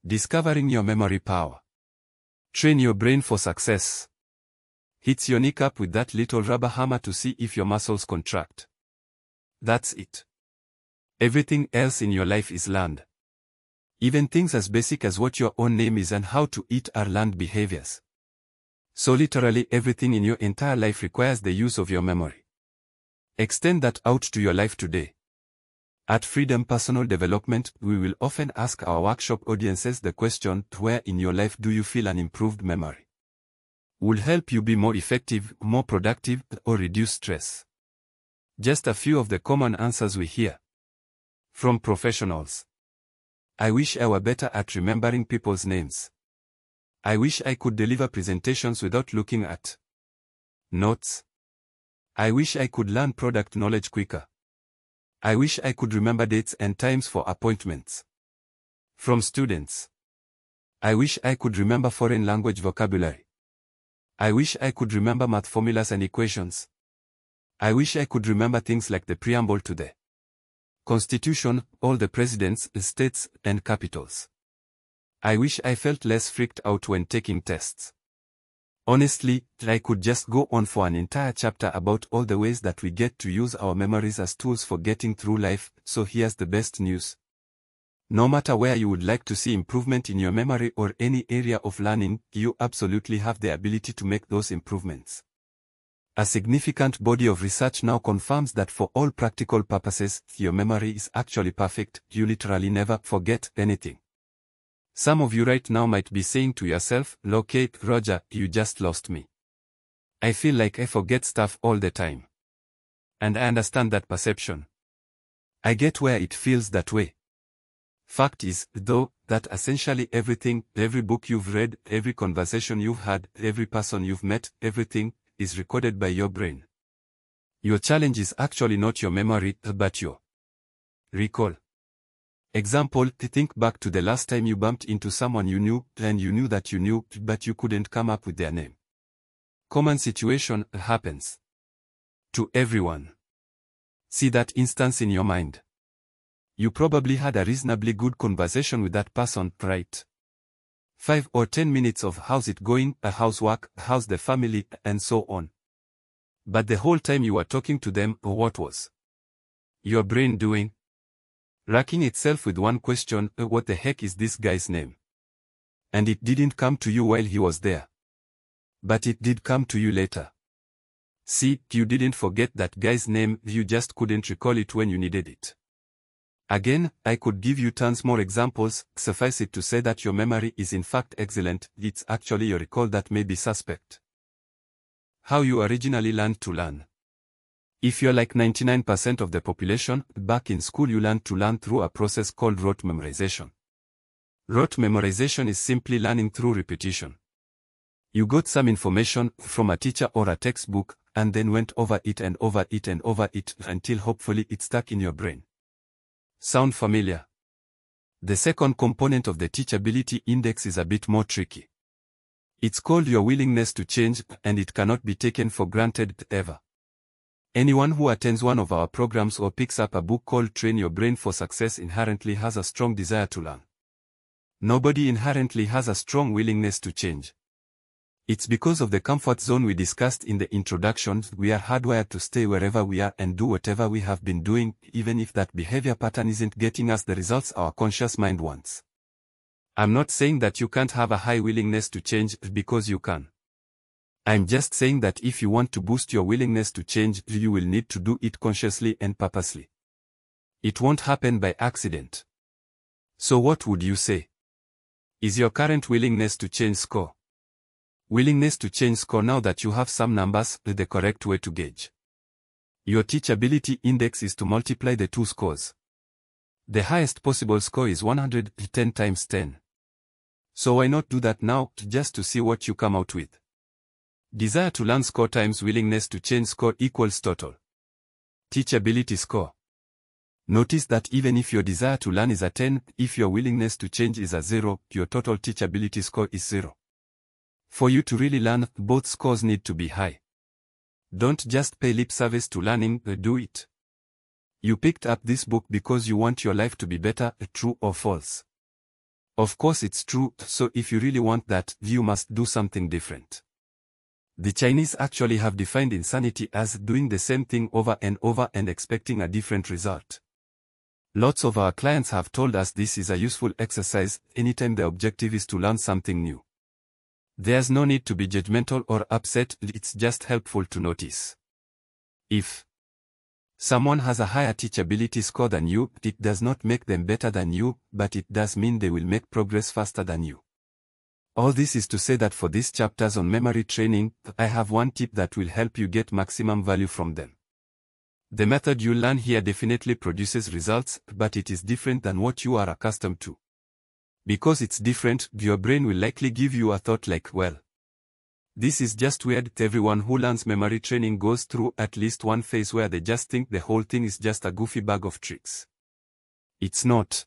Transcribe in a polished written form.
Discovering your memory power. Train your brain for success. Hit your kneecap with that little rubber hammer to see if your muscles contract. That's it. Everything else in your life is learned. Even things as basic as what your own name is and how to eat are learned behaviors. So literally everything in your entire life requires the use of your memory. Extend that out to your life today. At Freedom Personal Development, we will often ask our workshop audiences the question, where in your life do you feel an improved memory? Will help you be more effective, more productive, or reduce stress. Just a few of the common answers we hear from professionals. I wish I were better at remembering people's names. I wish I could deliver presentations without looking at notes. I wish I could learn product knowledge quicker. I wish I could remember dates and times for appointments. From students. I wish I could remember foreign language vocabulary. I wish I could remember math formulas and equations. I wish I could remember things like the preamble to the Constitution, all the presidents, states, and capitals. I wish I felt less freaked out when taking tests. Honestly, I could just go on for an entire chapter about all the ways that we get to use our memories as tools for getting through life, so here's the best news. No matter where you would like to see improvement in your memory or any area of learning, you absolutely have the ability to make those improvements. A significant body of research now confirms that for all practical purposes, your memory is actually perfect. You literally never forget anything. Some of you right now might be saying to yourself, "Okay, Roger, you just lost me. I feel like I forget stuff all the time." And I understand that perception. I get where it feels that way. Fact is, though, that essentially everything, every book you've read, every conversation you've had, every person you've met, everything is recorded by your brain. Your challenge is actually not your memory, but your recall. Example, think back to the last time you bumped into someone you knew, and you knew that you knew, but you couldn't come up with their name. Common situation happens to everyone. See that instance in your mind. You probably had a reasonably good conversation with that person, right? 5 or 10 minutes of how's it going, housework, how's the family, and so on. But the whole time you were talking to them, what was your brain doing? Racking itself with one question, what the heck is this guy's name? And it didn't come to you while he was there. But it did come to you later. See, you didn't forget that guy's name, you just couldn't recall it when you needed it. Again, I could give you tons more examples. Suffice it to say that your memory is in fact excellent, it's actually your recall that may be suspect. How you originally learned to learn. If you're like 99% of the population, back in school you learned to learn through a process called rote memorization. Rote memorization is simply learning through repetition. You got some information from a teacher or a textbook, and then went over it and over it and over it until hopefully it stuck in your brain. Sound familiar? The second component of the teachability index is a bit more tricky. It's called your willingness to change, and it cannot be taken for granted ever. Anyone who attends one of our programs or picks up a book called Train Your Brain for Success inherently has a strong desire to learn. Nobody inherently has a strong willingness to change. It's because of the comfort zone we discussed in the introduction. We are hardwired to stay wherever we are and do whatever we have been doing, even if that behavior pattern isn't getting us the results our conscious mind wants. I'm not saying that you can't have a high willingness to change, because you can. I'm just saying that if you want to boost your willingness to change, you will need to do it consciously and purposely. It won't happen by accident. So what would you say is your current willingness to change score? Willingness to change score. Now that you have some numbers, the correct way to gauge your teachability index is to multiply the two scores. The highest possible score is 110 times 10. So why not do that now, just to see what you come out with? Desire to learn score times willingness to change score equals total teachability score. Notice that even if your desire to learn is a 10, if your willingness to change is a 0, your total teachability score is 0. For you to really learn, both scores need to be high. Don't just pay lip service to learning, do it. You picked up this book because you want your life to be better, true or false? Of course it's true, so if you really want that, you must do something different. The Chinese actually have defined insanity as doing the same thing over and over and expecting a different result. Lots of our clients have told us this is a useful exercise anytime the objective is to learn something new. There's no need to be judgmental or upset, it's just helpful to notice. If someone has a higher teachability score than you, it does not make them better than you, but it does mean they will make progress faster than you. All this is to say that for these chapters on memory training, I have one tip that will help you get maximum value from them. The method you learn here definitely produces results, but it is different than what you are accustomed to. Because it's different, your brain will likely give you a thought like, well, this is just weird. Everyone who learns memory training goes through at least one phase where they just think the whole thing is just a goofy bag of tricks. It's not.